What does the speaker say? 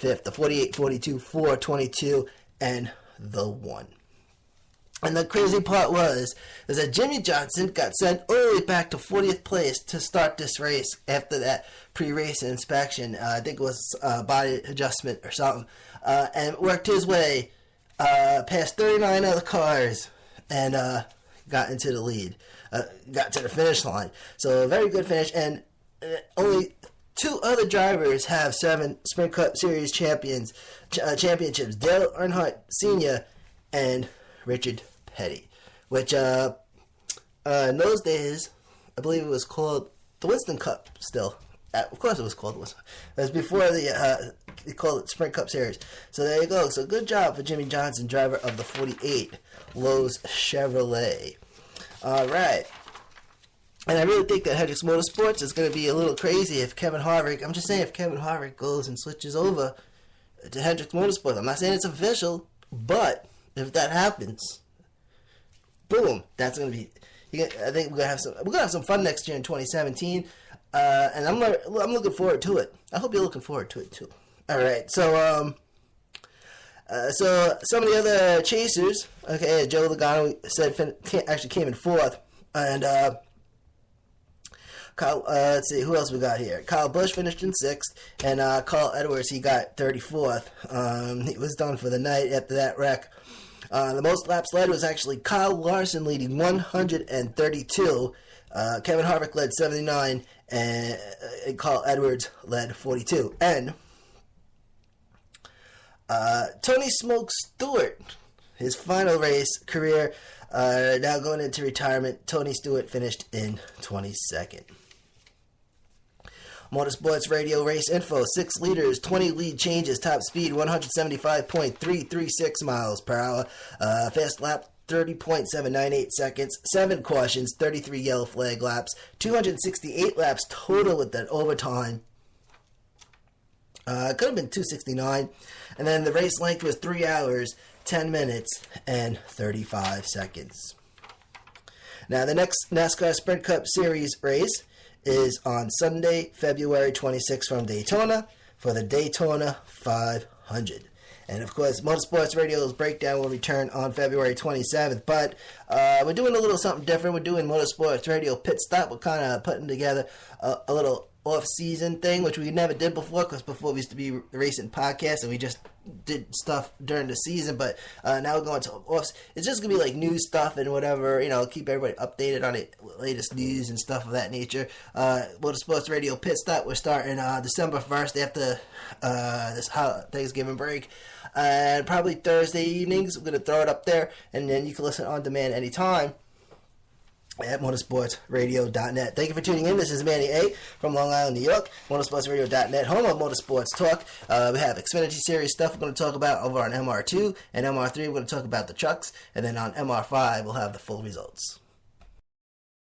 5th, the 48, 42, 4, 22, and the 1. And the crazy part was that Jimmy Johnson got sent all the way back to 40th place to start this race after that pre-race inspection. I think it was body adjustment or something. And worked his way past 39 other cars and got into the lead. Got to the finish line. So a very good finish. And only 2 other drivers have 7 Sprint Cup Series championships. Dale Earnhardt Sr. and Richard Petty, which in those days, I believe it was called the Winston Cup still. Of course it was called Winston. It was before they called it Sprint Cup Series. So there you go. So good job for Jimmy Johnson, driver of the 48 Lowe's Chevrolet. All right. And I really think that Hendricks Motorsports is going to be a little crazy if Kevin Harvick, I'm just saying if Kevin Harvick goes and switches over to Hendricks Motorsports. I'm not saying it's official, but if that happens, boom, that's going to be, I think we're going to have some fun next year in 2017. And I'm looking forward to it. I hope you're looking forward to it too. All right. So some of the other chasers, okay, Joe Logano said actually came in 4th, and Kyle, let's see, who else we got here? Kyle Busch finished in 6th, and Carl Edwards, he got 34th. He was done for the night after that wreck. The most laps led was actually Kyle Larson leading 132. Kevin Harvick led 79, and Carl Edwards led 42. And Tony Smoke Stewart, his final race career, now going into retirement. Tony Stewart finished in 22nd. Motorsports Radio Race Info, 6 liters, 20 lead changes, top speed 175.336 miles per hour, fast lap 30.798 seconds, 7 cautions, 33 yellow flag laps, 268 laps total with that overtime. It could have been 269, and then the race length was 3 hours, 10 minutes, and 35 seconds. Now the next NASCAR Sprint Cup Series race is on Sunday, February 26th from Daytona for the Daytona 500. And of course, Motorsports Radio's breakdown will return on February 27th. But we're doing a little something different. We're doing Motorsports Radio Pit Stop. We're kind of putting together a little off-season thing, which we never did before, because before we used to be racing podcasts and we just did stuff during the season, but now we're going to off. It's just gonna be like news stuff and whatever, keep everybody updated on it, latest news and stuff of that nature. Motorsports Radio Pit Stop, we're starting December 1st after this Thanksgiving break, and probably Thursday evenings. We're gonna throw it up there, and then you can listen on demand anytime at motorsportsradio.net. Thank you for tuning in. This is Manny A. from Long Island, New York. Motorsportsradio.net, home of Motorsports Talk. We have Xfinity Series stuff we're going to talk about over on MR2 and MR3. We're going to talk about the trucks, and then on MR5 we'll have the full results.